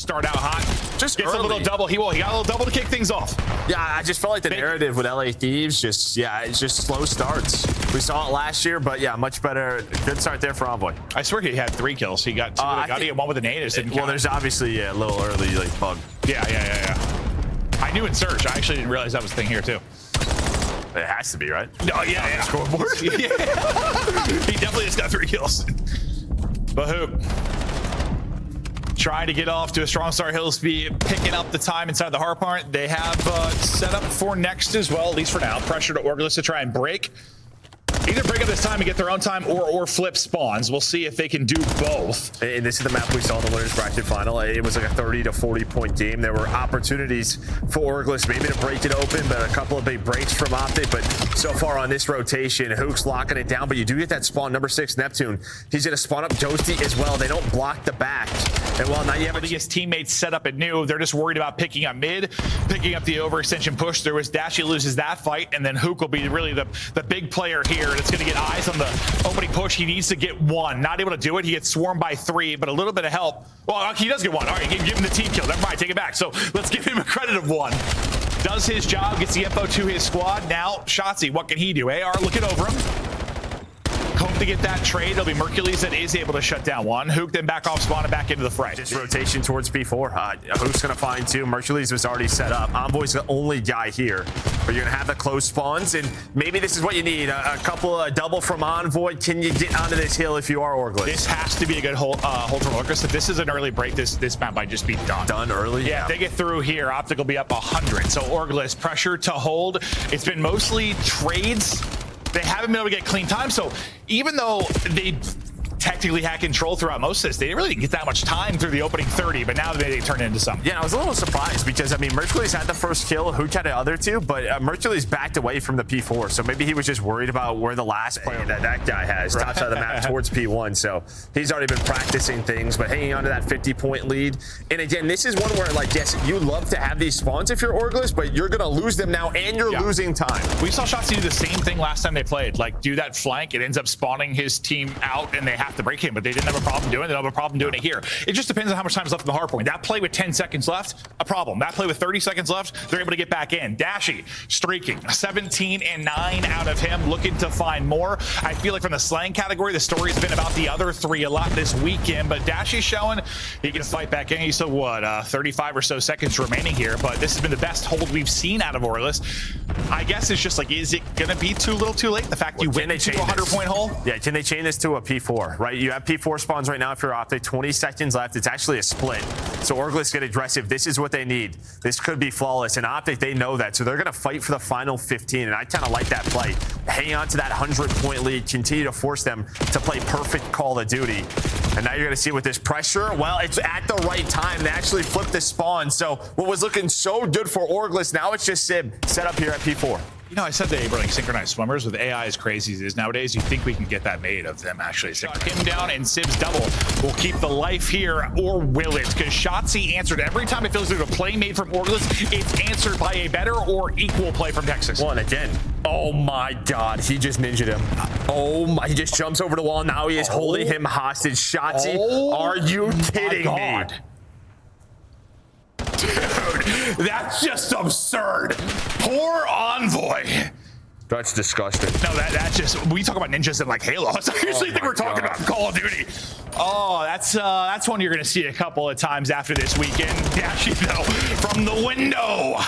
start out hot. Just gets early. a little double. He got a little double to kick things off. Yeah, I just felt like the narrative with LA Thieves it's just slow starts. We saw it last year, but yeah, much better. Good start there for Envoy. I swear he had 3 kills. He got 2 with a Gotti and 1 with an 8. Well, there's obviously a little early like bug. Yeah. I knew in Surge. I actually didn't realize that was a thing here too. It has to be, right? Oh, yeah. Scoreboard. Yeah. He definitely just got 3 kills. But Hoop trying to get off to a strong start. Hillsby picking up the time inside the hard part. They have set up for next as well, at least for now. Pressure to Orgulus to try and break. Either break up this time and get their own time or flip spawns. We'll see if they can do both. And this is the map we saw in the winners bracket final. It was like a 30 to 40 point game. There were opportunities for Orgulus maybe to break it open, but a couple of big breaks from Optic. But so far on this rotation, Hook's locking it down, but you do get that spawn, number 6, Neptune. He's going to spawn up Ghosty as well. They don't block the back. And well, now you have his teammates set up at new. They're just worried about picking up mid, picking up the overextension push. There was Dashy loses that fight, and then Hook will be really the big player here. It's going to get eyes on the opening push. He needs to get 1. Not able to do it. He gets swarmed by 3, but a little bit of help. Well, he does get 1. All right, give him the team kill. Never mind, take it back. So let's give him a credit of 1. Does his job, gets the info to his squad. Now, Shotzzy, what can he do? AR looking over him. Hope to get that trade. It'll be Mercules that is able to shut down 1. Hook then back off spawn and back into the fray. Just rotation towards P4. Hook's going to find 2. Mercules was already set up. Envoy's the only guy here. But you're going to have the close spawns, and maybe this is what you need. A couple of double from Envoy. Can you get onto this hill if you are Orgulus? This has to be a good hold from Orgulus. If this is an early break, this map might just be done. Done early? Yeah, if they get through here, Optic will be up 100. So Orgulus, pressure to hold. It's been mostly trades. They haven't been able to get clean time, so even though they technically had control throughout most of this, they really didn't get that much time through the opening 30, but now they turn it into something. Yeah, I was a little surprised because, I mean, Mercules had the first kill, Hook had the other 2, but Mercules backed away from the P4, so maybe he was just worried about where the last player that guy has, top side of the map towards P1, so he's already been practicing things, but hanging on to that 50-point lead. And again, this is one where, like, yes, you love to have these spawns if you're Orgulus, but you're going to lose them now, and you're losing time. We saw Shotzzy do the same thing last time they played, like do that flank. It ends up spawning his team out, and they have to break him, but they didn't have a problem doing it. They don't have a problem doing it here. It just depends on how much time is left in the hard point. That play with 10 seconds left, a problem. That play with 30 seconds left, they're able to get back in. Dashy streaking, 17 and 9 out of him, looking to find more. I feel like from the slang category, the story's been about the other 3 a lot this weekend, but Dashy's showing he can fight back in. He's still, what, 35 or so seconds remaining here, but this has been the best hold we've seen out of Orgulus. I guess it's just like, is it going to be too little too late? The fact you win to a 100-point hole? Yeah, can they chain this to a P4, right? You have P4 spawns right now if you're Optic, 20 seconds left. It's actually a split. So Orgulus get aggressive. This is what they need. This could be flawless. And Optic, they know that. So they're going to fight for the final 15. And I kind of like that play. Hang on to that 100-point lead. Continue to force them to play perfect Call of Duty. And now you're going to see with this pressure, well, it's at the right time. They actually flipped the spawn. So what was looking so good for Orgulus, now it's just Sib set up here at P4. You know, I said they were like synchronized swimmers. With AI as crazy as it is nowadays, you think we can get that made of them actually. Shot him down, and Sib's double will keep the life here, or will it? Because Shotzzy answered every time it feels like a play made from Orgulus, it's answered by a better or equal play from Texas. Well, and again, oh my God, he just ninja'd him. Oh my, he just jumps over the wall. Now he is holding him hostage. Shotzzy, are you kidding me? Dude, that's just absurd. Poor Envoy. That's disgusting. No, that's just, we talk about ninjas in like Halo. I seriously think we're talking about Call of Duty. Oh, that's one you're going to see a couple of times after this weekend. Dashy, though, from the window.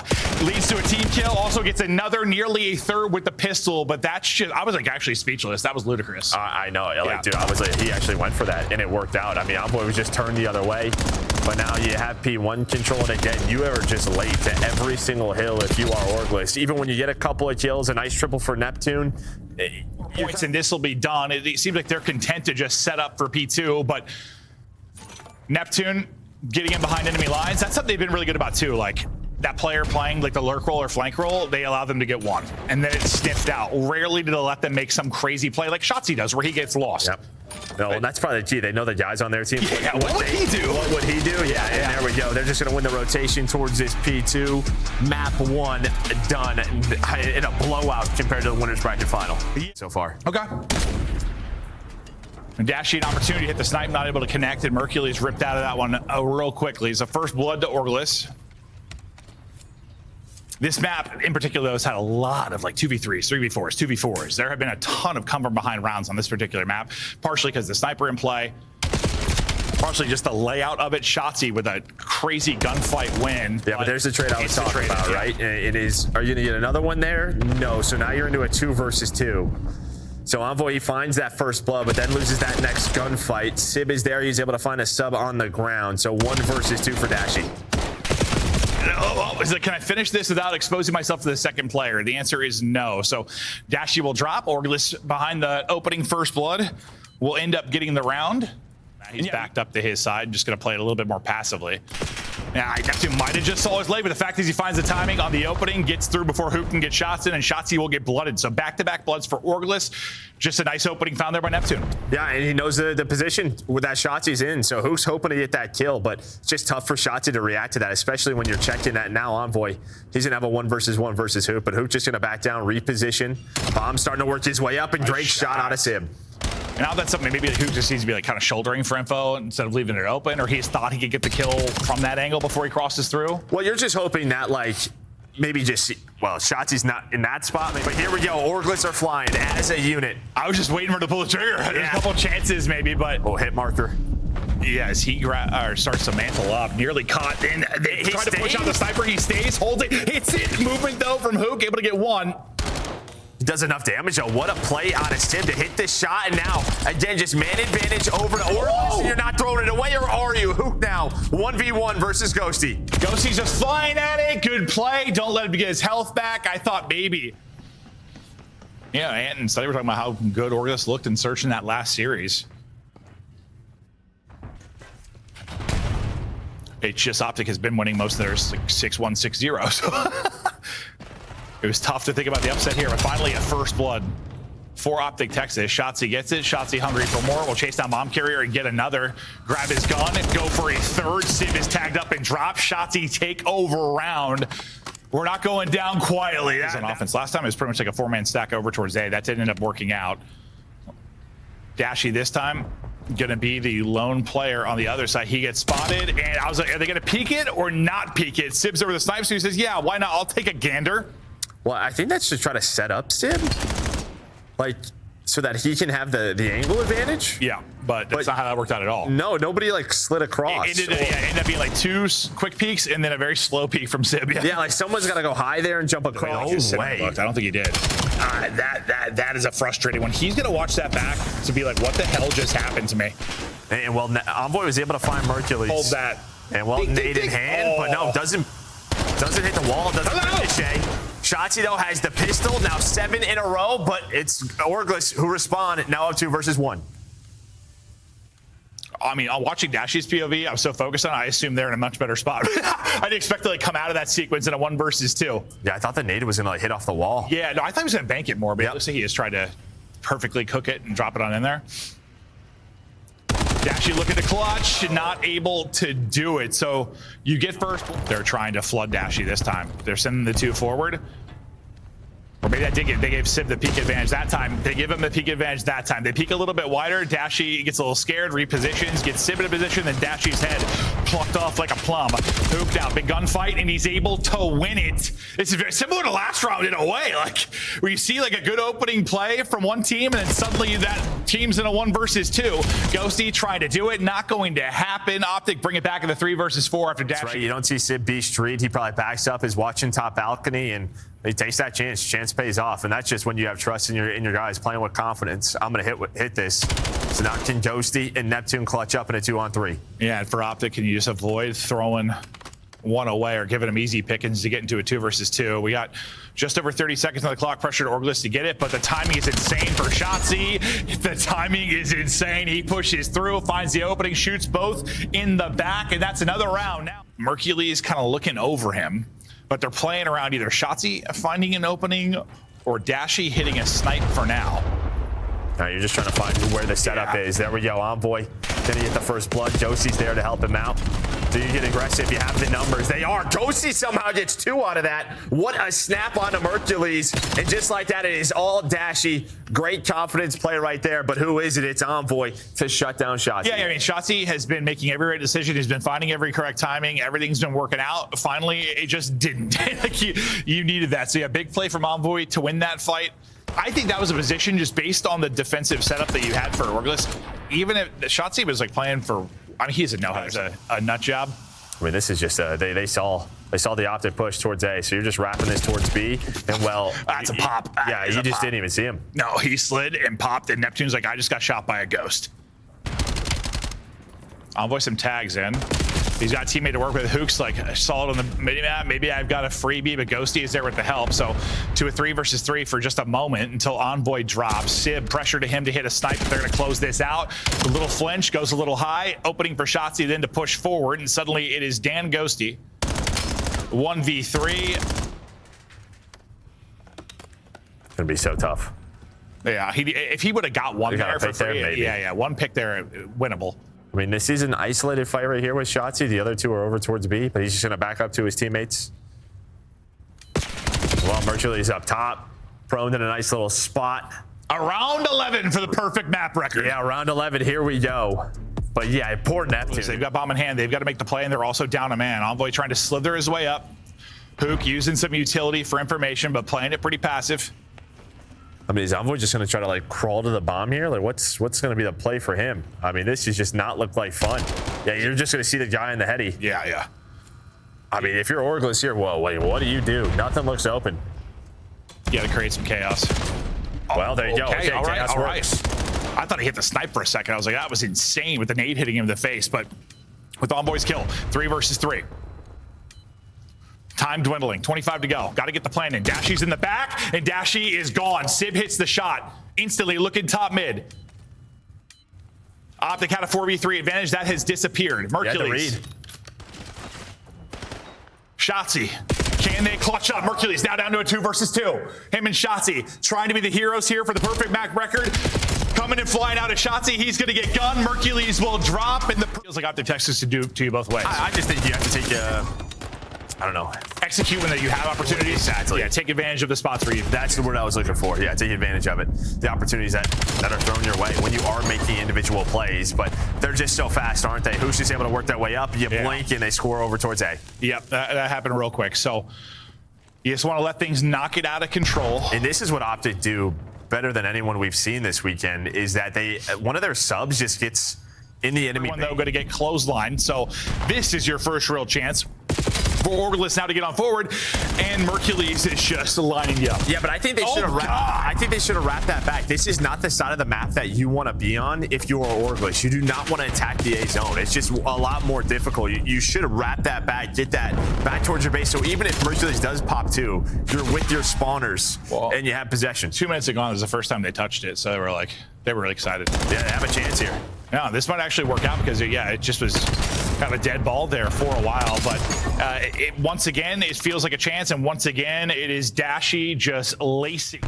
Leads to a team kill. Also gets another nearly a third with the pistol, but that's just, I was like actually speechless. That was ludicrous. I know. Like, dude, I was like, he actually went for that, and it worked out. I mean, Envoy was just turned the other way. But now you have P1 control, and again, you are just late to every single hill if you are Orgulus. Even when you get a couple of kills, a nice triple for Neptune. Points, and this will be done. It seems like they're content to just set up for P2, but Neptune getting in behind enemy lines, that's something they've been really good about too. Like that player playing like the lurk roll or flank roll, they allow them to get 1, and then it's sniffed out. Rarely do they let them make some crazy play like Shotzzy does, where he gets lost. Yep. No, and that's probably the key. They know the guys on their team. Yeah, what would he do? What would he do? Yeah, and there we go. They're just going to win the rotation towards this P2. Map 1 done in a blowout compared to the winners bracket final so far. Okay. And Dashy, an opportunity to hit the snipe, not able to connect, and Mercury's ripped out of that one real quickly. It's a first blood to Orglis. This map in particular has had a lot of like 2v3s, 3v4s, 2v4s. There have been a ton of come from behind rounds on this particular map, partially because the sniper in play, partially just the layout of it. Shotzzy with a crazy gunfight win. Yeah, but there's the trade I was talking about, right? It is, are you gonna get another one there? No, so now you're into a 2 versus 2. So Envoy, he finds that first blood, but then loses that next gunfight. Sib is there, he's able to find a sub on the ground. So 1 versus 2 for Dashy. Is it, can I finish this without exposing myself to the second player? The answer is no. So Dashy will drop. Orglis behind the opening first blood will end up getting the round. He's backed up to his side, just going to play it a little bit more passively. Yeah, Neptune might have just saw his leg, but the fact is he finds the timing on the opening, gets through before Hook can get shots in, and Shotzzy will get blooded. So back-to-back bloods for Orglis. Just a nice opening found there by Neptune. Yeah, and he knows the position with that Shotzi's in, so Hook's hoping to get that kill, but it's just tough for Shotzzy to react to that, especially when you're checked in that now Envoy. He's going to have a 1 versus Hook, but Hook just going to back down, reposition. Bomb starting to work his way up, and Drake shot out of Sib. And now that's something maybe Hook just needs to be like kind of shouldering for info instead of leaving it open, or he thought he could get the kill from that angle before he crosses through. Well, you're just hoping that like maybe just, well, Shotzi's not in that spot, but here we go. Orglis are flying as a unit. I was just waiting for him to pull the trigger. Yeah. There's a couple chances maybe, but hit marker. Yes, he starts to mantle up, nearly caught. And they try to push out the sniper. He stays, holds it, hits it. Movement though from Hook, able to get 1. Does enough damage though. What a play on his Sib to hit this shot, and now again just man advantage over to Orglis. You're not throwing it away, or are you? Hook now 1v1 versus Ghosty. Ghosty's just flying at it. Good play. Don't let him get his health back. I thought maybe. Yeah, and so they were talking about how good Orglis looked in searching that last series. HS Optic has been winning most of theirs like 6-1, 6-0. So it was tough to think about the upset here, but finally a first blood for Optic Texas. Shotzzy gets it. Shotzzy hungry for more. Will chase down Bomb Carrier and get another. Grab his gun and go for a third. Sib is tagged up and dropped. Shotzzy take over round. We're not going down quietly. That's on offense. Last time it was pretty much like a 4-man stack over towards A. That didn't end up working out. Dashy this time going to be the lone player on the other side. He gets spotted, and I was like, are they going to peek it or not peek it? Sib's over the snipe, so he says, yeah, why not? I'll take a gander. Well, I think that's to try to set up Sib, like, so that he can have the angle advantage. Yeah, but that's not how that worked out at all. No, nobody like slid across. It ended up being like 2 quick peeks and then a very slow peek from Sib. Yeah, like someone's got to go high there and jump across. No way. I don't think he did. That is a frustrating one. He's going to watch that back to be like, what the hell just happened to me? And well, Envoy was able to find Mercules. Hold that. And well, nade in hand, but no, doesn't hit the wall, doesn't ricochet. Shotzzy though has the pistol, now 7 in a row, but it's Orglis who respond, now up 2 versus 1. I mean, watching Dashy's POV, I was so focused on it, I assumed they're in a much better spot. I didn't expect to like come out of that sequence in a 1 versus 2. Yeah, I thought the nade was gonna like hit off the wall. Yeah, no, I thought he was gonna bank it more, but it looks like he just tried to perfectly cook it and drop it on in there. Dashy looking to clutch, not able to do it. So you get first. They're trying to flood Dashy this time. They're sending the 2 forward. Or maybe they gave Sib the peek advantage that time. They give him the peek advantage that time. They peek a little bit wider. Dashy gets a little scared, repositions, gets Sib in a position, then Dashy's head plucked off like a plum. Hook down, big gunfight, and he's able to win it. This is very similar to last round in a way. Like, where you see like a good opening play from one team, and then suddenly that team's in a 1 versus 2. Ghosty trying to do it, not going to happen. Optic bring it back in the 3 versus 4 after Dashy. That's right. You don't see Sib be street. He probably backs up, is watching top balcony, and he takes that chance. Chance pays off, and that's just when you have trust in your guys playing with confidence. I'm gonna hit this. So now can Ghosty and Neptune clutch up in a 2-on-3? Yeah, and for Optic, can you just avoid throwing one away or giving him easy pickings to get into a 2 versus 2? We got just over 30 seconds on the clock. Pressure to Orglis to get it, but the timing is insane for Shotzzy. The timing is insane. He pushes through, finds the opening, shoots both in the back, and that's another round. Now Mercury is kind of looking over him, but they're playing around either Shotzzy finding an opening or Dashy hitting a snipe for now. All right, you're just trying to find where the setup is. There we go. Envoy gonna get the first blood. Josie's there to help him out. Do you get aggressive? You have the numbers. They are. Ghosty somehow gets 2 out of that. What a snap onto Mercules. And just like that, it is all Dashy. Great confidence play right there. But who is it? It's Envoy to shut down Shotzzy. Yeah, I mean, Shotzzy has been making every right decision. He's been finding every correct timing. Everything's been working out. Finally, it just didn't. Like you needed that. So yeah, big play from Envoy to win that fight. I think that was a position just based on the defensive setup that you had for Orgless. Even if Shotzzy was like playing for, I mean, he's a a nut job. I mean, this is just they saw the optic push towards A, so you're just wrapping this towards B, and well, that's a pop. Yeah, you just didn't even see him. No, he slid and popped, and Neptune's like, I just got shot by a ghost. Envoy some tags in. He's got a teammate to work with. Hook's like solid on the mini-map. Maybe I've got a freebie, but Ghosty is there with the help. So 2 or 3 versus 3 for just a moment until Envoy drops. Sib, pressure to him to hit a snipe. They're going to close this out. A little flinch, goes a little high. Opening for Shotzzy then to push forward. And suddenly it is Dan Ghosty. 1v3. It's going to be so tough. Yeah, if he would have got one there for free. There, yeah, one pick there, winnable. I mean, this is an isolated fight right here with Shotzzy. The other 2 are over towards B, but he's just going to back up to his teammates. Well, Mercury's up top, prone in a nice little spot. Around 11 for the perfect map record. Yeah, round 11, here we go. But yeah, poor Neptune. They've got bomb in hand. They've got to make the play, and they're also down a man. Envoy trying to slither his way up. Hook using some utility for information, but playing it pretty passive. I mean, is Envoy just going to try to like crawl to the bomb here? Like, what's going to be the play for him? I mean, this is just not look like fun. Yeah, you're just going to see the guy in the heady. Yeah. I mean, if you're Orgless here, whoa, wait, what do you do? Nothing looks open. You got to create some chaos. Well, there you go. Okay, all right. works. I thought he hit the snipe for a second. I was like, that was insane with the nade hitting him in the face. But with Envoy's kill, 3 versus 3. Time dwindling, 25 to go. Got to get the plan in. Dashy's in the back, and Dashy is gone. Sib hits the shot. Instantly looking top mid. Optic had a 4v3 advantage. That has disappeared. Mercules. Shotzzy. Can they clutch up? Mercules now down to a 2 versus 2. Him and Shotzzy trying to be the heroes here for the perfect map record. Coming and flying out of Shotzzy. He's going to get gunned. Mercules will drop. And the feels like Optic Texas to do to you both ways. I just think you have to take I don't know. Execute when you have opportunities. Exactly. Yeah, take advantage of the spots for you. That's the word I was looking for. Yeah, take advantage of it. The opportunities that are thrown your way when you are making individual plays, but they're just so fast, aren't they? Who's just able to work that way up? You blink and they score over towards A. Yep, that happened real quick. So you just want to let things knock it out of control. And this is what Optic do better than anyone we've seen this weekend, is that one of their subs just gets in the enemy. They're going to get clotheslined. So this is your first real chance for Orgless now to get on forward, and Mercules is just lining you up. Yeah, but I think they should have wrapped that back. This is not the side of the map that you want to be on if you're Orgless. You do not want to attack the A zone. It's just a lot more difficult. You should have wrapped that back, get that back towards your base. So even if Mercules does pop 2, you're with your spawners and you have possession. 2 minutes ago, it was the first time they touched it, so they were really excited. Yeah, they have a chance here. Yeah, this might actually work out because, it just was kind of a dead ball there for a while. But once again, it feels like a chance. And once again, it is Dashy just lacing.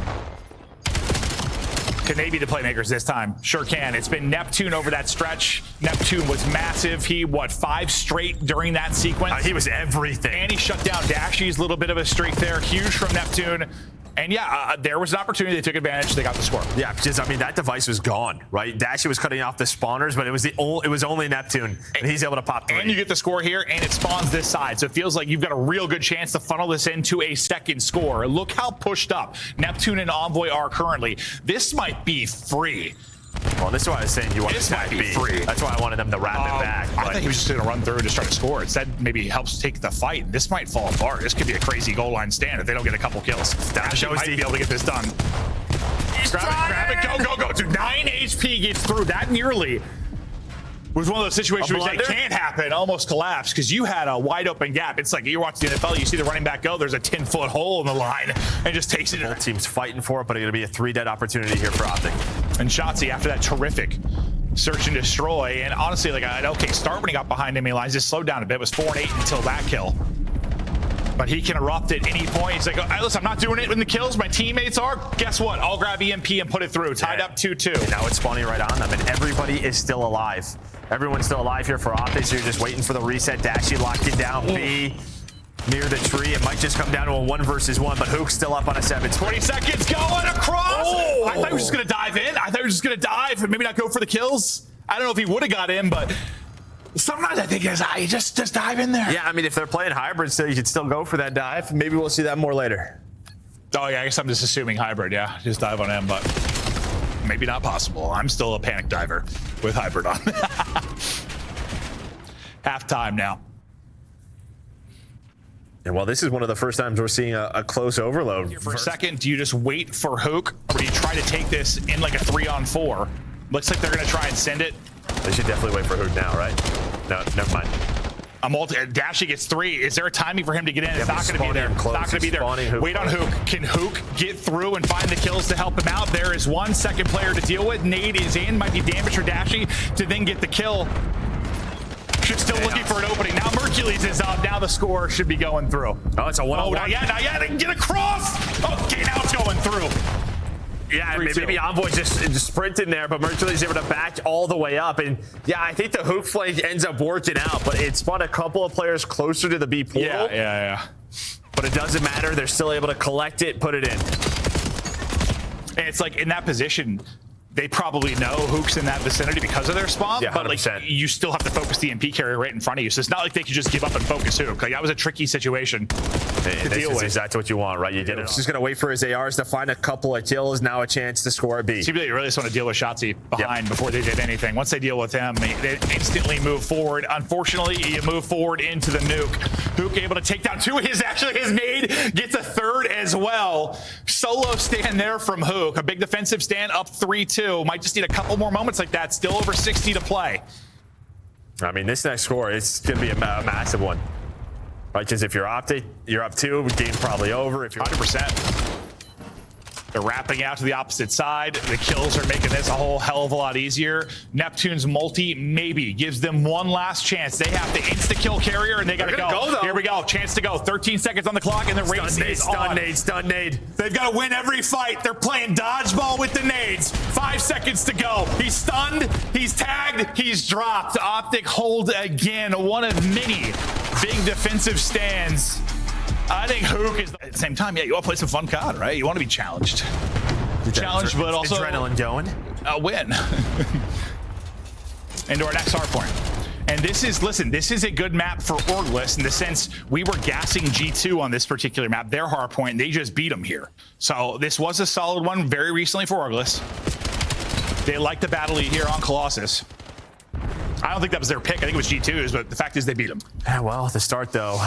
Can they be the playmakers this time? Sure can. It's been Neptune over that stretch. Neptune was massive. He, 5 straight during that sequence? He was everything. And he shut down Dashy's little bit of a streak there. Huge from Neptune. And there was an opportunity. They took advantage. They got the score. Yeah, because that device was gone, right? Dashy was cutting off the spawners, but it was only Neptune, and he's able to pop 3. And you get the score here, and it spawns this side. So it feels like you've got a real good chance to funnel this into a second score. Look how pushed up Neptune and Envoy are currently. This might be free. Well, this is why I was saying you want this to might be free. That's why I wanted them to wrap it back. I thought he was just going to run through and just try to score. Instead, maybe he helps take the fight. This might fall apart. This could be a crazy goal line stand if they don't get a couple kills. Dashy might be able to get this done. Grab it, go. Dude, 9 HP gets through. That nearly was one of those situations where you say can't happen, almost collapsed, because you had a wide open gap. It's like you're watching the NFL, you see the running back go, there's a 10-foot hole in the line, and just takes it. Both teams fighting for it, but it's going to be a 3-dead opportunity here for Optic. And Shotzzy, after that terrific search and destroy, and honestly, start when he got behind enemy lines, just slowed down a bit, was 4 and 8 until that kill. But he can erupt at any point. He's like, hey, listen, I'm not doing it in the kills. My teammates are. Guess what? I'll grab EMP and put it through. Tied up 2-2. And now it's spawning right on them, and everybody is still alive. Everyone's still alive here for Optics. You're just waiting for the reset. Dashy locked it down. B near the tree. It might just come down to a 1 versus 1, but Hook's still up on a 7. 20 seconds going across. Oh. I thought he was just going to dive in. I thought he was just going to dive and maybe not go for the kills. I don't know if he would have got in, but sometimes I think you just dive in there. Yeah, I mean, if they're playing hybrid still, you should still go for that dive. Maybe we'll see that more later. Oh, yeah, I guess I'm just assuming hybrid, yeah. Just dive on him, but maybe not possible. I'm still a panic diver with hybrid on. Halftime now. And well, this is one of the first times we're seeing a close overload. For a second, do you just wait for Hook, or do you try to take this in like a 3-on-4? Looks like they're going to try and send it. They should definitely wait for Hook now, right? No, never mind. Dashy gets 3. Is there a timing for him to get in? It's not going to be there. It's not going to be there. Wait on Hook. Can Hook get through and find the kills to help him out? There is 1 second player to deal with. Nade is in. Might be damage for Dashy to then get the kill. Still looking for an opening. Now Mercules is up. Now the score should be going through. Oh, it's a 1-on-1. Oh, not yet. Get across. Okay, now it's going through. Yeah, maybe Envoy just sprinting there, but Mercules able to back all the way up. And yeah, I think the Hook flank ends up working out, but it spawned a couple of players closer to the B portal. Yeah. But it doesn't matter. They're still able to collect it, put it in. And it's like in that position, they probably know Hook's in that vicinity because of their spawn, yeah, but like you still have to focus the MP carrier right in front of you. So it's not like they could just give up and focus Hook. Like that was a tricky situation to deal with. That's what you want, right? You did it. He's just gonna wait for his ARs to find a couple of kills. Now a chance to score a B. See, you really just want to deal with Shotzzy behind before they did anything. Once they deal with him, they instantly move forward. Unfortunately, you move forward into the nuke. Hook able to take down 2. His nade gets a 3rd as well. Solo stand there from Hook. A big defensive stand up 3-2. Might just need a couple more moments like that. Still over 60 to play. I mean, this next score is going to be a massive one. Right, because if you're Optic, you're up 2. Game's probably over. If you're 100%. They're wrapping out to the opposite side. The kills are making this a whole hell of a lot easier. Neptune's multi maybe gives them 1 last chance. They have to insta-kill carrier, and they got to go. Here we go. Chance to go. 13 seconds on the clock, and the race is on. Stun nade. They've got to win every fight. They're playing dodgeball with the nades. 5 seconds to go. He's stunned. He's tagged. He's dropped. Optic hold again. One of many big defensive stands. I think Hook is at the same time. Yeah, you want to play some fun COD, right? You want to be challenged. Challenged, but also adrenaline going. Win. Into our next hard point. And this is a good map for Orgless in the sense we were gassing G2 on this particular map, their hard point, and they just beat them here. So this was a solid one very recently for Orgless. They like the battle here on Colossus. I don't think that was their pick. I think it was G2's, but the fact is they beat them. Yeah, well, at the start, though,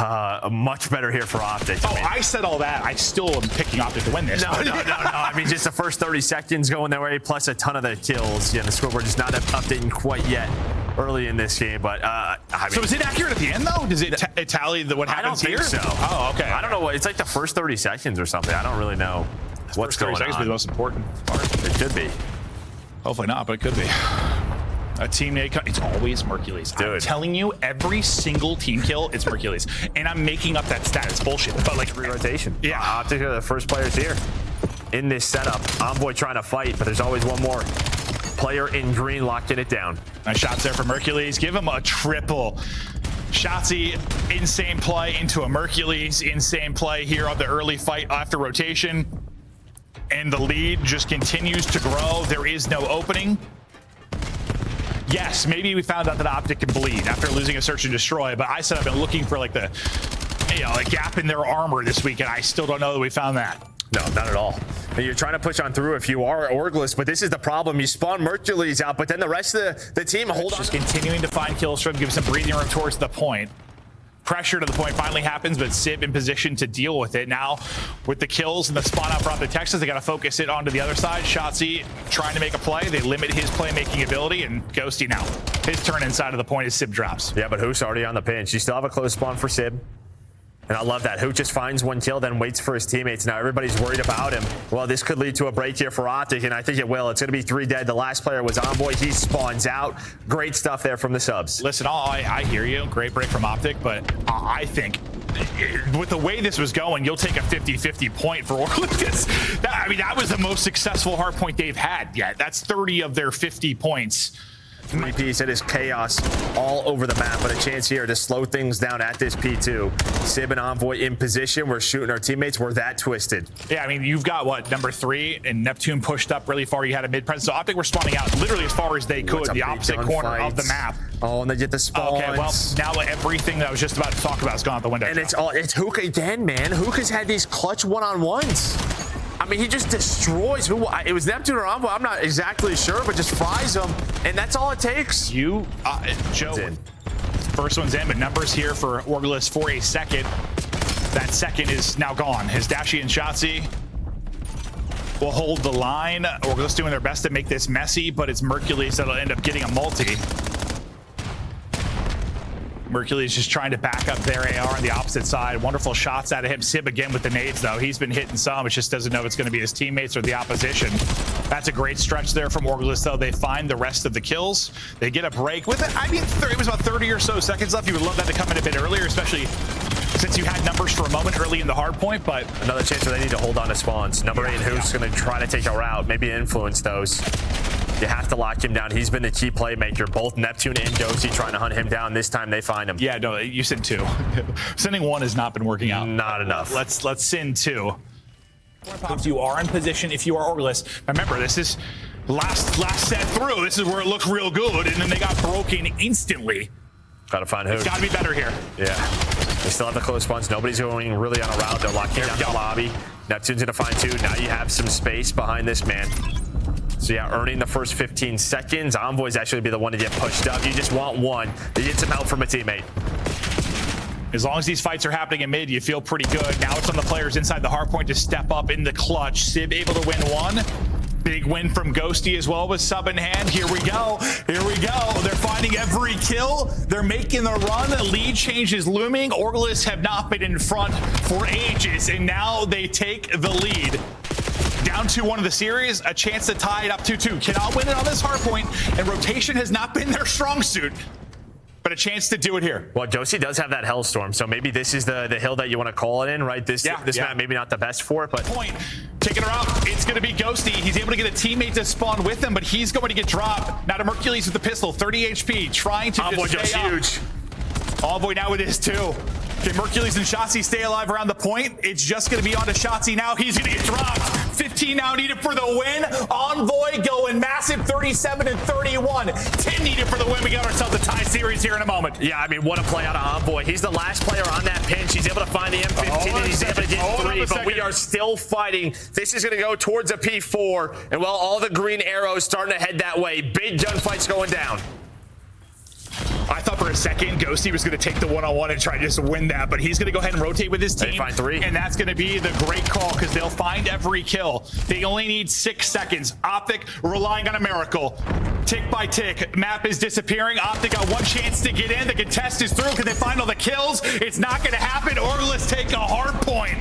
much better here for Optic. I said all that. I still am picking Optic to win this. No. I mean, just the first 30 seconds going their way, plus a ton of the kills. Yeah, the scoreboard is not updating quite yet early in this game, but I mean, so is it accurate at the end, though? Does it tally what happens here? I don't think so. Oh, okay. I don't know. It's like the first 30 seconds or something. I don't really know what's going on. 30 seconds will be the most important part. It could be. Hopefully not, but it could be. A team nade, it's always Mercules. Dude. I'm telling you, every single team kill, it's Mercules. And I'm making up that stat. It's bullshit. But like rotation. Yeah. Optic are the first players here in this setup. Envoy trying to fight, but there's always one more player in green locking it down. Nice shots there for Mercules. Give him a triple. Shotzzy, insane play into a Mercules. Insane play here on the early fight after rotation. And the lead just continues to grow. There is no opening. Yes, maybe we found out that Optic can bleed after losing a search and destroy, but I said I've been looking for like the, a gap in their armor this week, and I still don't know that we found that. No, not at all. And you're trying to push on through if you are Orgless, but this is the problem. You spawn Mercules out, but then the rest of the team hold on. Just continuing to find kills from, give some breathing room towards the point. Pressure to the point finally happens, but Sib in position to deal with it. Now, with the kills and the spawn out from the Texas, they got to focus it onto the other side. Shotzzy trying to make a play. They limit his playmaking ability, and Ghosty now. His turn inside of the point as Sib drops. Yeah, but Hook's already on the pinch. You still have a close spawn for Sib. And I love that. Hook just finds 1 kill, then waits for his teammates. Now everybody's worried about him. Well, this could lead to a break here for Optic, and I think it will. It's going to be 3 dead. The last player was Envoy. He spawns out. Great stuff there from the subs. Listen, I hear you. Great break from Optic, but I think with the way this was going, you'll take a 50-50 point for Orcliffe. I mean, that was the most successful hard point they've had yet. That's 30 of their 50 points. Three-piece, it is chaos all over the map, but a chance here to slow things down at this P2. Sib and Envoy in position. We're shooting our teammates. We're that twisted. Yeah, I mean, you've got, what, number 3, and Neptune pushed up really far. You had a mid-presence. So Optic were spawning out literally as far as they could, the opposite corner of the map. Oh, and they get the spawns. Okay, well, now everything that I was just about to talk about is gone out the window. And it's Hook again, man. Hook has had these clutch one-on-ones. I mean, he just destroys who. It was Neptune or Envoy. I'm not exactly sure, but just fries them, and that's all it takes. Joe, first one's in, but numbers here for Orgulus for a second. That second is now gone. His Dashi and Shotzi will hold the line. Orgulus doing their best to make this messy, but it's Mercules that'll end up getting a multi. Mercules just trying to back up their AR on the opposite side. Wonderful shots out of him. Sib again with the nades, though. He's been hitting some. It just doesn't know if it's going to be his teammates or the opposition. That's a great stretch there from Orgulus, though. They find the rest of the kills. They get a break with it. I mean, it was about 30 or so seconds left. You would love that to come in a bit earlier, especially since you had numbers for a moment early in the hard point, but another chance where they need to hold on to spawns. Number 8, who's going to try to take a route, maybe influence those. You have to lock him down. He's been the key playmaker. Both Neptune and Ghosty trying to hunt him down. This time they find him. Yeah, no, you send 2. Sending 1 has not been working out. Not enough. Let's send 2. If you are in position, if you are Orgulus, remember this is last set through. This is where it looked real good, and then they got broken instantly. Gotta find who. It's gotta be better here. Yeah. They still have the close ones. Nobody's going really on a route. They're locking down the lobby. Neptune's gonna find 2. Now you have some space behind this man. So yeah, earning the first 15 seconds. Envoy's actually be the one to get pushed up. You just want 1. You get some help from a teammate. As long as these fights are happening in mid, you feel pretty good. Now it's on the players inside the hard point to step up in the clutch. Sib able to win 1. Big win from Ghosty as well with sub in hand. Here we go. Here we go. They're finding every kill. They're making the run. The lead change is looming. Orgulus have not been in front for ages, and now they take the lead. Down 2-1 of the series, a chance to tie it up 2-2. Cannot win it on this hard point, and rotation has not been their strong suit, but a chance to do it here. Well, Ghosty does have that Hellstorm, so maybe this is the hill that you want to call it in, right? This map maybe not the best for it, but point. Taking her out, it's going to be Ghosty. He's able to get a teammate to spawn with him, but he's going to get dropped. Now to Mercules with the pistol, 30 HP, trying to Envoy just stay up. Huge. Envoy now with his 2. Can Mercules and Shotzi stay alive around the point? It's just going to be on to Shotzi now. He's going to get dropped. 15 now needed for the win. Envoy going massive, 37 and 31. 10 needed for the win. We got ourselves a tie series here in a moment. Yeah, I mean, what a play out of Envoy. He's the last player on that pinch. He's able to find the M15 and he's able to get 3, but we are still fighting. This is going to go towards a P4, and well, all the green arrows starting to head that way. Big gunfights going down. I thought for a second Ghosty was going to take the one-on-one and try to just win that, but he's going to go ahead and rotate with his team. They find 3. And that's going to be the great call because they'll find every kill. They only need 6 seconds. Optic relying on a miracle. Tick by tick, map is disappearing. Optic got 1 chance to get in. The contest is through. Can they find all the kills? It's not going to happen. Orgulus take a hard point.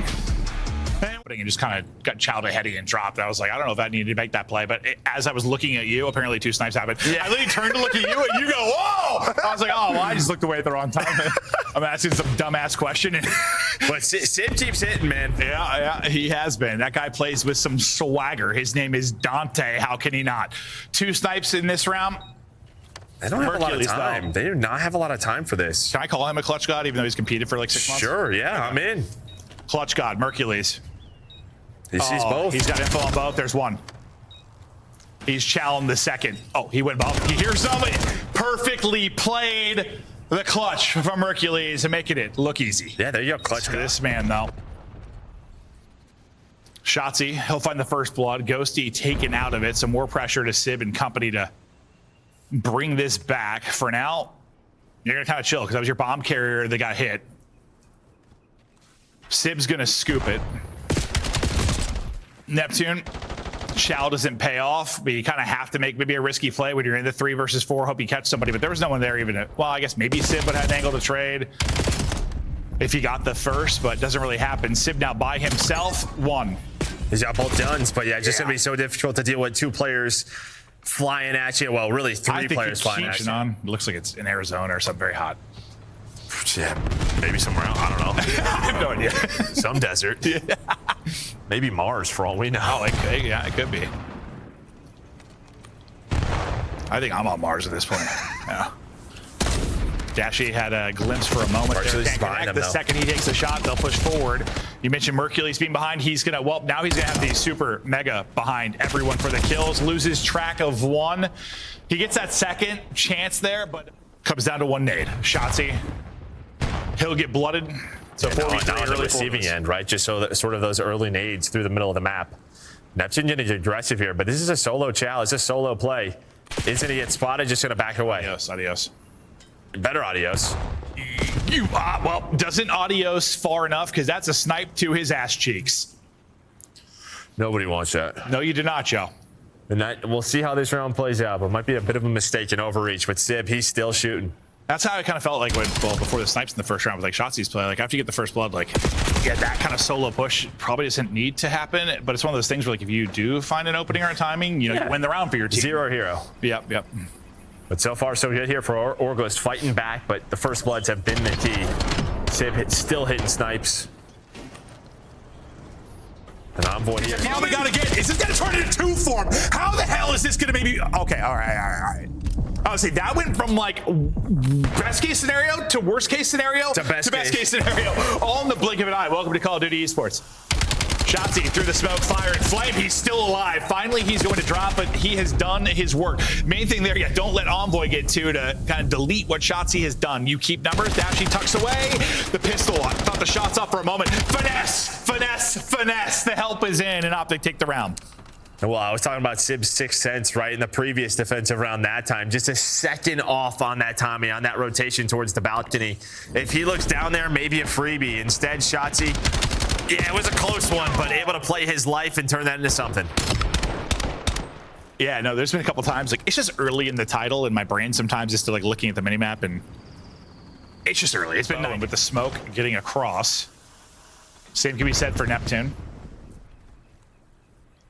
And just kind of got chowed ahead and dropped. I was like, I don't know if I needed to make that play, but as I was looking at you, apparently 2 snipes happened. Yeah. I literally turned to look at you and you go, whoa! I was like, oh, well, I just looked away at the wrong time. I'm asking some dumbass question. But Sid keeps hitting, man. Yeah, he has been. That guy plays with some swagger. His name is Dante. How can he not? 2 snipes in this round. They don't have a lot of time. They do not have a lot of time for this. Can I call him a clutch god, even though he's competed for like 6 months? Sure, yeah, I'm in. Clutch god, Mercules. He sees both. He's got info on both. There's 1. He's challenged the second. Oh, he went both. You hear somebody? Perfectly played the clutch from Mercules and making it look easy. Yeah, there you go. Clutch. This man, though. Shotzi, he'll find the first blood. Ghosty taken out of it. Some more pressure to Sib and company to bring this back. For now, you're going to kind of chill because that was your bomb carrier that got hit. Sib's going to scoop it. Neptune, Chow doesn't pay off, but you kind of have to make maybe a risky play when you're in the 3 versus 4. Hope you catch somebody, but there was no one there even. Well, I guess maybe Sib would have an angle to trade if he got the first, but it doesn't really happen. Sib now by himself, 1. He's got both guns, but yeah, just gonna be so difficult to deal with 2 players flying at you. Well, really 3 players flying at you. On. It looks like it's in Arizona or something very hot. Yeah, maybe somewhere else. I don't know. I have no idea. Some desert. Yeah. Maybe Mars, for all we know. Oh, yeah, it could be. I think I'm on Mars at this point. Yeah. Dashy had a glimpse for a moment there. Can't connect. The second he takes a shot, they'll push forward. You mentioned Mercury's being behind. He's gonna, well, now he's gonna have the super mega behind everyone for the kills. Loses track of one. He gets that second chance there, but comes down to one nade. Shotzzy, he'll get blooded. So now on the receiving end, right? Just so that sort of those early nades through the middle of the map. Neptune getting aggressive here, but this is a solo chow. It's a solo play. Isn't he get spotted? Just gonna back away. Adios. Better adios. Well, doesn't adios far enough because that's a snipe to his ass cheeks. Nobody wants that. No, you do not, Joe. And that, we'll see how this round plays out, but it might be a bit of a mistake in overreach. But Sib, he's still shooting. That's how I kind of felt like when, well, before the snipes in the first round with like Shotzi's play. Like after you get the first blood, like yeah, that kind of solo push probably doesn't need to happen. But it's one of those things where like if you do find an opening or a timing, you know, you win the round for your team. Zero hero. Yep. But so far, so good here for Orglist, fighting back, but the first bloods have been the key. Sib still hitting snipes. And Envoy here. Now we gotta get, is this gonna turn into two form? How the hell is this gonna maybe, okay, all right. I would say that went from like best case scenario to worst case scenario to best case scenario, all in the blink of an eye. Welcome to Call of Duty Esports. Shotzzy through the smoke, fire and flame. He's still alive. Finally, he's going to drop, but he has done his work. Main thing there, yeah, don't let Envoy get to kind of delete what Shotzzy has done. You keep numbers. Dashy tucks away. The pistol, I thought the shot's up for a moment. Finesse. The help is in, and Optic take the round. Well, I was talking about Sib's 6th sense, right, in the previous defensive round that time. Just a second off on that Tommy, on that rotation towards the balcony. If he looks down there, maybe a freebie. Instead, Shotzzy, yeah, it was a close one, but able to play his life and turn that into something. Yeah, no, there's been a couple times, like, it's just early in the title in my brain sometimes, just to, like, looking at the minimap, and it's just early. It's been with the smoke getting across. Same can be said for Neptune.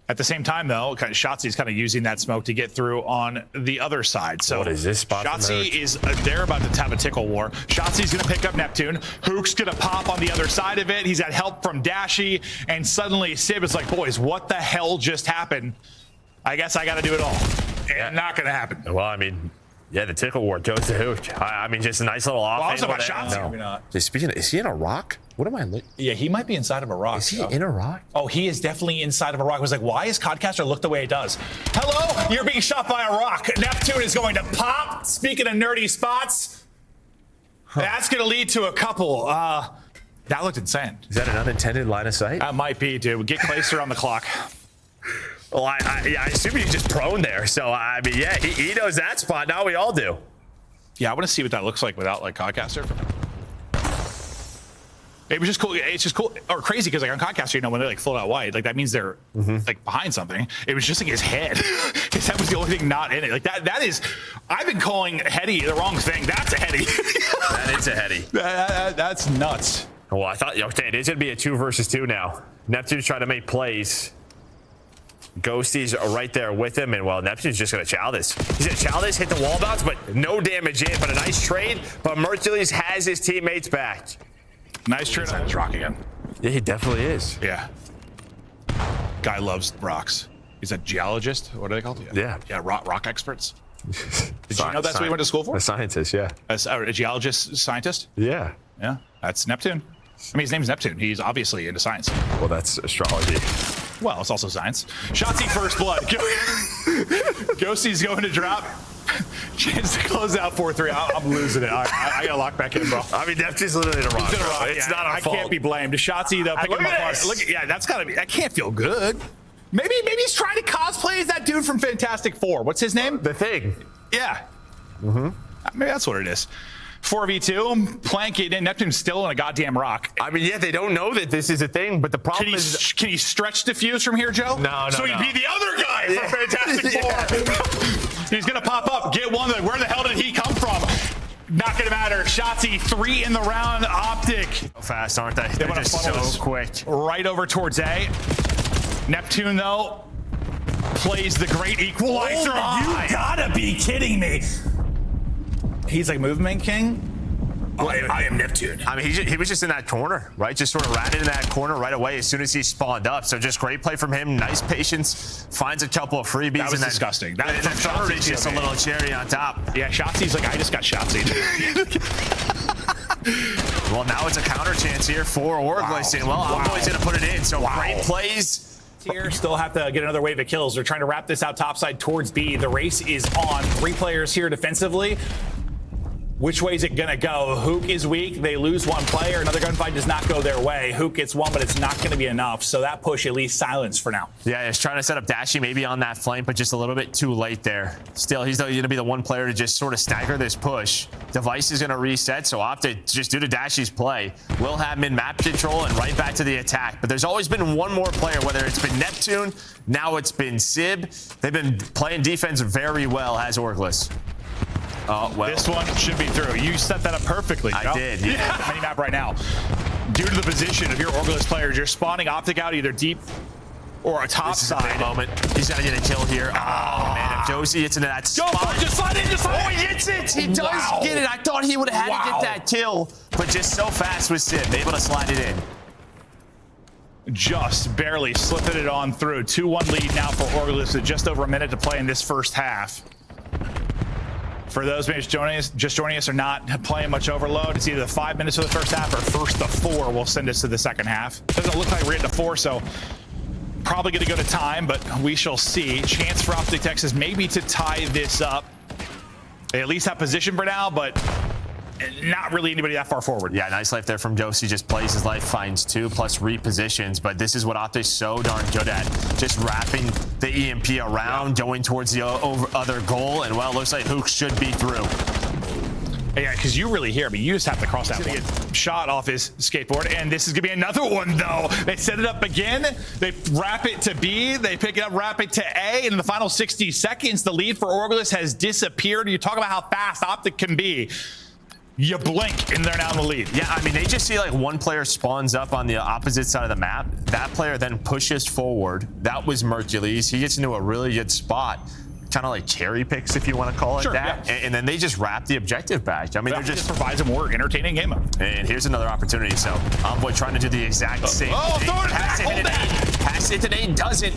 At the same time, though, Shotzi's kind of using that smoke to get through on the other side. So what is this spot? Shotzi is they're about to have a tickle war. Shotzi's gonna pick up Neptune. Hook's gonna pop on the other side of it. He's got help from Dashy, and suddenly Sib is like, boys, what the hell just happened? I guess I gotta do it all. And not gonna happen. Well, I mean, yeah, the tickle war goes to Hook. I mean, just a nice little offense. Well, I was about Shotzi, maybe not. Speaking of, is he in a rock? What am I looking? Yeah, he might be inside of a rock. Is he in a rock? Oh, he is definitely inside of a rock. I was like, why is Codcaster look the way it does? Hello, you're being shot by a rock. Neptune is going to pop. Speaking of nerdy spots, that's going to lead to a couple. That looked insane. Is that an unintended line of sight? That might be, dude. Get Clayster on the clock. Well, I assume he's just prone there. So, I mean, yeah, he knows that spot. Now we all do. Yeah, I want to see what that looks like without, like, Codcaster. It was just cool. It's just cool or crazy because like on Codcaster, you know, when they're like full out wide, like that means they're like behind something. It was just like his head. His head was the only thing not in it. Like that is, I've been calling heady the wrong thing. That's a heady. That is a heady. That's nuts. Well, I thought, okay, it is going to be a 2 versus 2 now. Neptune's trying to make plays. Ghosty's right there with him, and well, Neptune's just going to chow this. He's going to chow this, hit the wall bounce, but no damage in. But a nice trade. But Mercules has his teammates back. Nice trade on his rock again. Yeah, he definitely is. Yeah. Guy loves rocks. He's a geologist. What are they called? Yeah. Yeah, rock experts. Did you know that's what he went to school for? A scientist, yeah. A geologist scientist? Yeah. Yeah, that's Neptune. I mean, his name's Neptune. He's obviously into science. Well, that's astrology. Well, it's also science. Shotzzy first blood. Ghosty's going to drop. Chance to close out 4-3. I'm losing it. I gotta lock back in, bro. I mean, Neptune's literally in a rock. It's not our fault. I can't be blamed. Shotzzy, though, picking him apart. Look, yeah, that's gotta be. That can't feel good. Maybe he's trying to cosplay as that dude from Fantastic Four. What's his name? The Thing. Yeah. Maybe that's what it is. 4v2, plank it in. Neptune's still in a goddamn rock. I mean, yeah, they don't know that this is a thing, but the problem is... Can he stretch defuse from here, Joe? No. So he'd be the other guy from Fantastic Four. He's gonna pop up, get one. Where the hell did he come from? Not gonna matter. Shotzzy 3 in the round. Optic. Fast, aren't they? They're just so quick. Right over towards A. Neptune, though, plays the great equalizer. Oh, you gotta be kidding me. He's like movement king. I am Neptune. I mean, he was just in that corner, right? Just sort of ran into that corner right away as soon as he spawned up. So just great play from him. Nice patience. Finds a couple of freebies. That was disgusting. The third is just a little cherry on top. Yeah, Shotzi's like, I just got Shotzi'd. Well, now it's a counter chance here for Orglis. And, well, Envoy's going to put it in. So great plays. Here, still have to get another wave of kills. They're trying to wrap this out topside towards B. The race is on. 3 players here defensively. Which way is it gonna go? Hook is weak. They lose 1 player. Another gunfight does not go their way. Hook gets 1, but it's not gonna be enough. So that push at least silenced for now. Yeah, he's trying to set up Dashy maybe on that flank, but just a little bit too late there. Still, he's gonna be the one player to just sort of stagger this push. Device is gonna reset, so Optic, just due to Dashy's play, will have mid-map control and right back to the attack. But there's always been one more player, whether it's been Neptune, now it's been Sib. They've been playing defense very well as Orglis. Well, this one should be through. You set that up perfectly. I did, yeah. The mini-map right now. Due to the position of your Orglis players, you're spawning Optic out either deep or a top side. Moment. He's got to get a kill here. Oh, man. If Josie hits into that spot. Just slide in, just slide in. Oh, he hits it. He does get it. I thought he would have had to get that kill, but just so fast with Sib, able to slide it in. Just barely slipping it on through. 2-1 lead now for Orglis with just over a minute to play in this first half. For those maybe just joining us or not playing much overload, it's either the 5 minutes of the first half or first the 4 will send us to the second half. Doesn't look like we're getting to 4, so probably going to go to time, but we shall see. Chance for Optic Texas maybe to tie this up. They at least have position for now, but not really anybody that far forward. Yeah, nice life there from Josie. Just plays his life, finds 2, plus repositions. But this is what Optic's so darn good at. Just wrapping the EMP around, going towards the other goal. And, well, it looks like Hook should be through. Yeah, because you really hear me. You just have to cross that one. Get shot off his skateboard, and this is going to be another one, though. They set it up again. They wrap it to B. They pick it up, wrap it to A. And in the final 60 seconds, the lead for Orglis has disappeared. You talk about how fast Optic can be. You blink, and they're now in the lead. Yeah, I mean, they just see like one player spawns up on the opposite side of the map. That player then pushes forward. That was Mercules. He gets into a really good spot. Kind of like cherry picks, if you want to call it that. Yeah. And then they just wrap the objective back. I mean, they're just provides a more entertaining game mode. And here's another opportunity. So Envoy trying to do the exact same thing. Throw it back, hold that. Pass it to Nate, doesn't.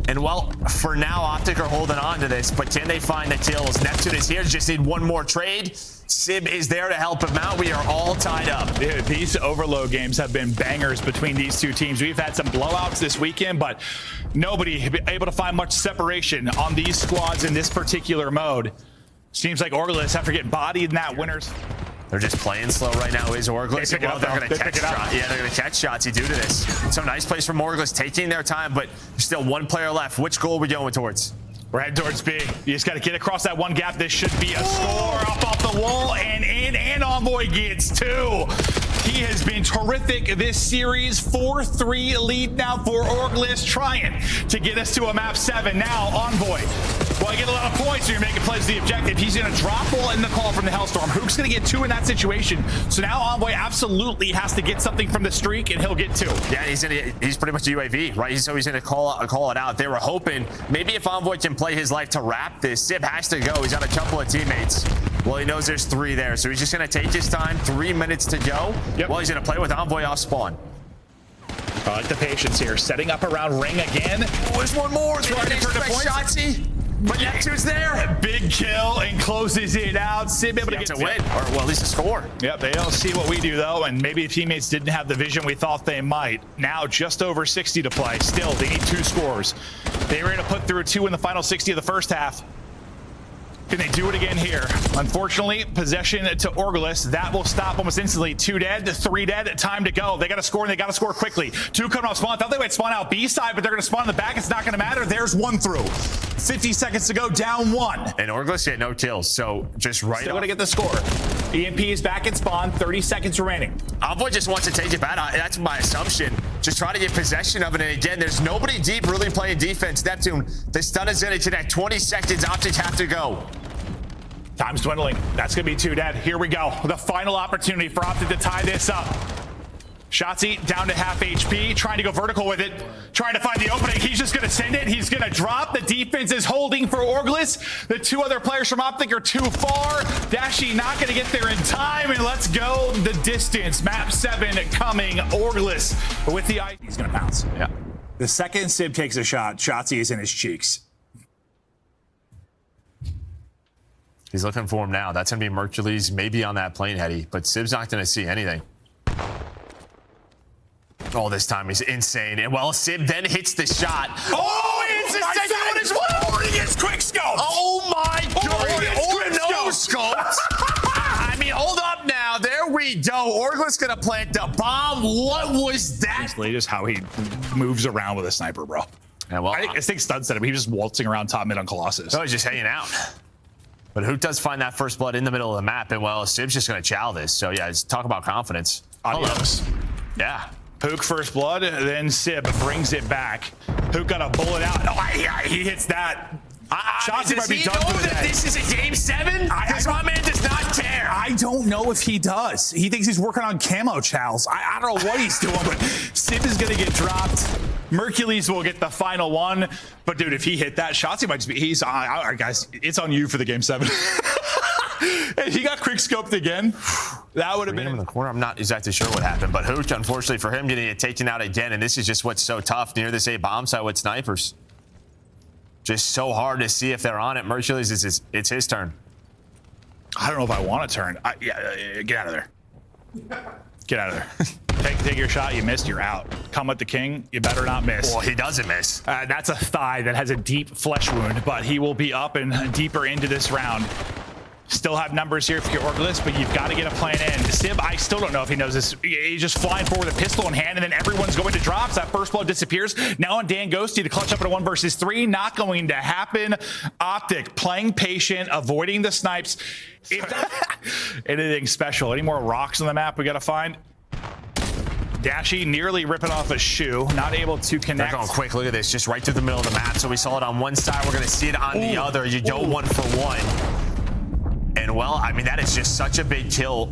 And, well, for now, Optic are holding on to this, but can they find the kills? Neptune is here, just need one more trade. Sib is there to help him out. We are all tied up. Dude, these overload games have been bangers between these two teams. We've had some blowouts this weekend, but nobody able to find much separation on these squads in this particular mode. Seems like Orglis, after getting bodied in that winners. They're just playing slow right now. Is Orglis? They're going to catch shots. Yeah, they're going to catch shots due to this. Some nice plays from Orglis, taking their time, but there's still one player left. Which goal are we going towards? We're heading towards B. You just got to get across that one gap. This should be a score up off the wall and in, and Envoy gets 2. He has been terrific this series. 4-3 lead now for Orglis, trying to get us to a map 7. Now Envoy. Well, I get a lot of points when you're making plays to the objective. He's going to drop ball in the call from the Hellstorm. Hook's going to get 2 in that situation. So now Envoy absolutely has to get something from the streak, and he'll get 2. Yeah, he's pretty much a UAV, right? So he's going to call it out. They were hoping maybe if Envoy can play his life to wrap this, Sib has to go. He's got a couple of teammates. Well, he knows there's 3 there, so he's just going to take his time. 3 minutes to go. Yep. Well, he's going to play with Envoy off spawn. I like the patience here. Setting up around ring again. Oh, there's one more. It's right for the Shotzi. But Neptune's there. Big kill and closes it out. Sib able to get to win, or well, at least a score. Yep, they don't see what we do though, and maybe the teammates didn't have the vision we thought they might. Now just over 60 to play. Still, they need 2 scores. They were able to put through 2 in the final 60 of the first half. Can they do it again here? Unfortunately, possession to Orglis. That will stop almost instantly. 2 dead, 3 dead. Time to go. They got to score, and they got to score quickly. 2 coming off spawn. I thought they might spawn out B side, but they're going to spawn in the back. It's not going to matter. There's 1 through. 50 seconds to go, down 1. And Orglis get no kills, so just right. Still going to get the score. EMP is back in spawn. 30 seconds remaining. Envoy just wants to take it back. That's my assumption. Just try to get possession of it. And again, there's nobody deep really playing defense. Neptune, the stun is going to connect. 20 seconds. Optic have to go. Time's dwindling. That's going to be 2 dead. Here we go. The final opportunity for Optic to tie this up. Shotzzy down to half HP, trying to go vertical with it, trying to find the opening. He's just going to send it. He's going to drop. The defense is holding for Orglis. The two other players from Optic are too far. Dashy not going to get there in time, and let's go the distance. Map 7 coming. Orglis with the ice. He's going to bounce. Yeah. The second Sib takes a shot, Shotzzy is in his cheeks. He's looking for him now. That's going to be Mercules, maybe on that plane heady, but Sib's not going to see anything. Oh, this time he's insane. And well, Sib then hits the shot. Oh, it's the second one as well. He gets quick scope. Oh my God. Oh, no scopes. I mean, hold up now. There we go. Orglis going to plant the bomb. What was that? Just how he moves around with a sniper, bro. Yeah, well, I think Stud said it, but he was just waltzing around top mid on Colossus. No, he's just hanging out. But Hook does find that first blood in the middle of the map, and well, Sib's just going to chow this. So yeah, just talk about confidence. Adios. Yeah. Hook first blood, then Sib brings it back. Hook got a bullet out. Oh, he hits that. Shotzzy might be done for the day. This is a game 7? Because my man does not care. I don't know if he does. He thinks he's working on camo chows. I don't know what he's doing, but Sib is going to get dropped. Mercules will get the final one. But, dude, if he hit that, Shotzzy might just be... He's on. All right, guys, it's on you for the game 7. And he got quick scoped again. That would have been in the corner. I'm not exactly sure what happened, but Hooch, unfortunately for him, getting it taken out again. And this is just what's so tough near this A bomb site with snipers. Just so hard to see if they're on it. Mercules, it's his turn. I don't know if I want to turn. Get out of there. Get out of there. Take your shot. You missed. You're out. Come with the king. You better not miss. Well, he doesn't miss. That's a thigh that has a deep flesh wound, but he will be up and deeper into this round. Still have numbers here for your Orglis, but you've got to get a plan in. Sib, I still don't know if he knows this. He's just flying forward with a pistol in hand, and then everyone's going to drops. That first blow disappears. Now on Dan Ghosty to clutch up at a 1 versus 3. Not going to happen. Optic playing patient, avoiding the snipes. Anything special? Any more rocks on the map we got to find? Dashy nearly ripping off a shoe, not able to connect. They're going quick. Look at this, just right through the middle of the map. So we saw it on one side. We're going to see it on the other. You go 1 for 1. And well, I mean, that is just such a big kill.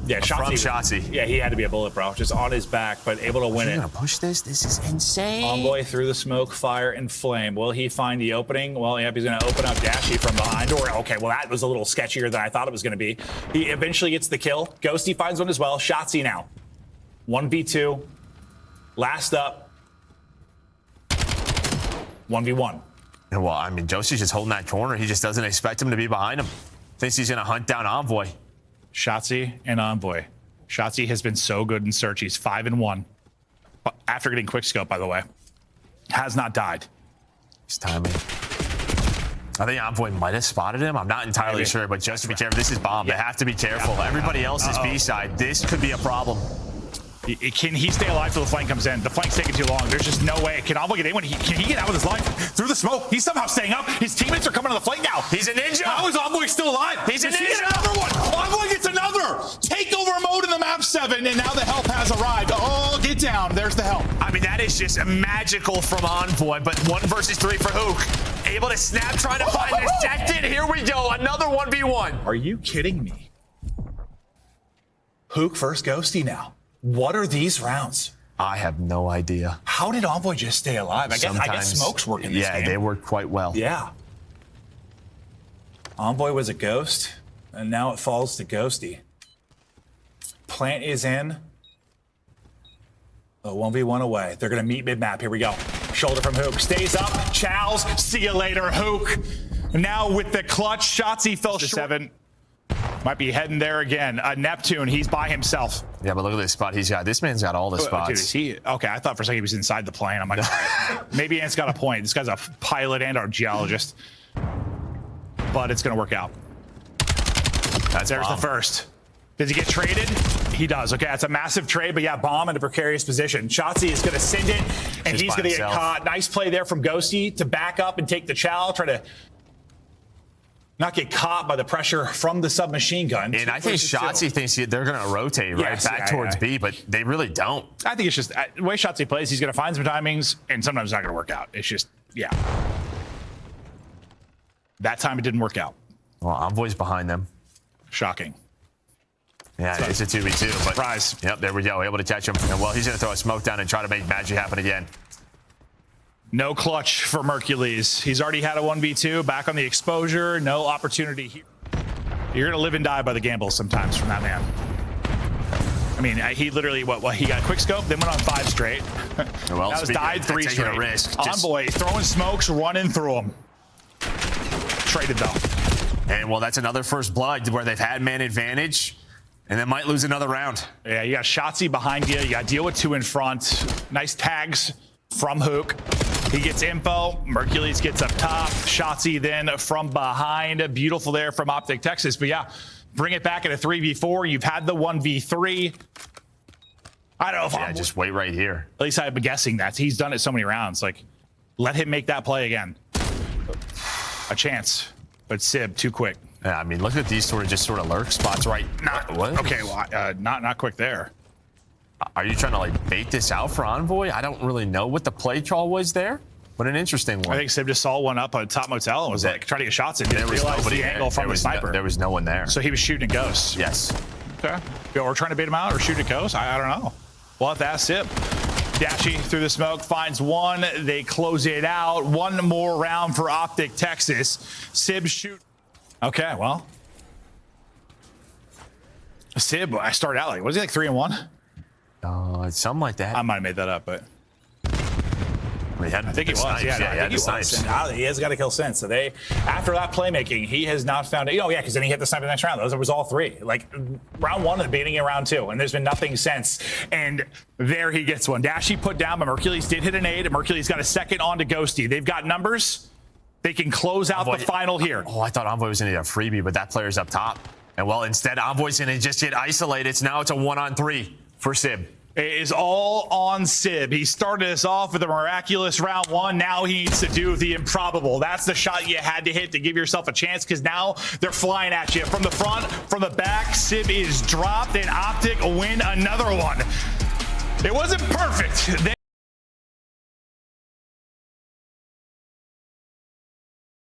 Yeah, from Shotzzy. Yeah, he had to be a bullet, bro. Just on his back, but able to win it. Gonna push this? This is insane. Envoy through the smoke, fire, and flame. Will he find the opening? Well, yep, he's gonna open up Dashy from behind. Or okay, well, that was a little sketchier than I thought it was gonna be. He eventually gets the kill. Ghosty finds one as well. Shotzzy now. 1v2. Last up. 1v1. Well, I mean, Josie's just holding that corner. He just doesn't expect him to be behind him. Thinks he's gonna hunt down Envoy. Shotzzy and Envoy. Shotzzy has been so good in search. He's 5-1. After getting quick scope, by the way. Has not died. He's timing. I think Envoy might have spotted him. I'm not entirely sure, but just to be careful, this is bomb. Yeah. They have to be careful. Everybody else is B-side. This could be a problem. Can he stay alive till the flank comes in? The flank's taking too long. There's just no way. Can Envoy get anyone? Can he get out with his life? Through the smoke. He's somehow staying up. His teammates are coming on the flank now. He's a ninja. How is Envoy still alive? He's a ninja. He get another one. Envoy gets another. Takeover mode in the map 7, and now the help has arrived. Oh, get down. There's the help. I mean, that is just magical from Envoy, but 1 versus 3 for Hook. Able to snap, trying to find this second. Here we go. Another 1v1. Are you kidding me? Hook first Ghosty now. What are these rounds? I have no idea. How did Envoy just stay alive? I guess smoke's working this game. Yeah, they work quite well. Yeah. Envoy was a ghost, and now it falls to Ghosty. Plant is in. A 1v1 away. They're going to meet mid-map. Here we go. Shoulder from Hook. Stays up. Chows. See you later, Hook. Now with the clutch. Shotzzy fell short. 7. Might be heading there again. Neptune, he's by himself. Yeah, but look at this spot he's got. This man's got all the spots. Dude, is he? Okay, I thought for a second he was inside the plane. I'm like, all right. Maybe Ant's got a point. This guy's a pilot and our geologist. But it's going to work out. There's the first. Does he get traded? He does. Okay, that's a massive trade, but yeah, bomb in a precarious position. Shotzzy is going to send it, and he's going to get caught. Nice play there from Ghosty to back up and take the chow, try to not get caught by the pressure from the submachine gun. And I think Shotzzy thinks they're going to rotate back towards B, but they really don't. I think it's just the way Shotzzy plays, he's going to find some timings, and sometimes it's not going to work out. It's just, yeah. That time it didn't work out. Well, Envoy's behind them. Shocking. Yeah, it's a 2v2. But Rise. Yep, there we go. Able to catch him. And well, he's going to throw a smoke down and try to make magic happen again. No clutch for Mercules. He's already had a 1v2. Back on the exposure. No opportunity here. You're going to live and die by the gambles sometimes from that man. I mean, he literally, he got quick scope, then went on 5 straight. Well, that was died 3 taking a straight. risk. Envoy throwing smokes, running through them. Traded though. And well, that's another first blood where they've had man advantage and then might lose another round. Yeah, you got Shotzzy behind you. You got to deal with 2 in front. Nice tags from Hook. He gets info. Mercules gets up top. Shotzzy then from behind. Beautiful there from Optic Texas. But yeah, bring it back at a 3v4. You've had the 1v3. I don't know if I'm just wait right here. At least I've been guessing that. He's done it so many rounds. Like, let him make that play again. A chance. But Sib, too quick. Yeah, I mean, look at these just sort of lurk spots right. What? Okay, well, not quick there. Are you trying to like bait this out for Envoy? I don't really know what the play call was there, but an interesting one. I think Sib just saw one up on top motel and was like trying to get shots in. Didn't realize the angle from the sniper. There was no one there. So he was shooting at ghosts. Yes. Okay. Or trying to bait him out or shoot at ghosts. I don't know. We'll have to ask Sib. Dashy through the smoke finds one. They close it out. One more round for Optic Texas. Sib shoot. Okay, well. Sib, I started out was he like 3-1? Something like that. I might have made that up, but I think he was. Snipes. Yeah, I think he was. And he has got to kill since. So after that playmaking, he has not found it. Oh yeah, because then he hit the sniper the next round. Those was all 3. Like round 1 and the beginning of round 2, and there's been nothing since. And there he gets one. Dashy put down, but Mercules did hit an 8. And Mercules got a second on to Ghosty. They've got numbers. They can close out the final here. Oh, I thought Envoy was going to get a freebie, but that player's up top. And well, instead, Envoy's going to just get isolated. Now it's a 1-on-3 for Sib. It is all on Sib. He started us off with a miraculous round 1. Now he needs to do the improbable. That's the shot you had to hit to give yourself a chance, because now they're flying at you from the front, from the back. Sib is dropped, and Optic win another one. It wasn't perfect. They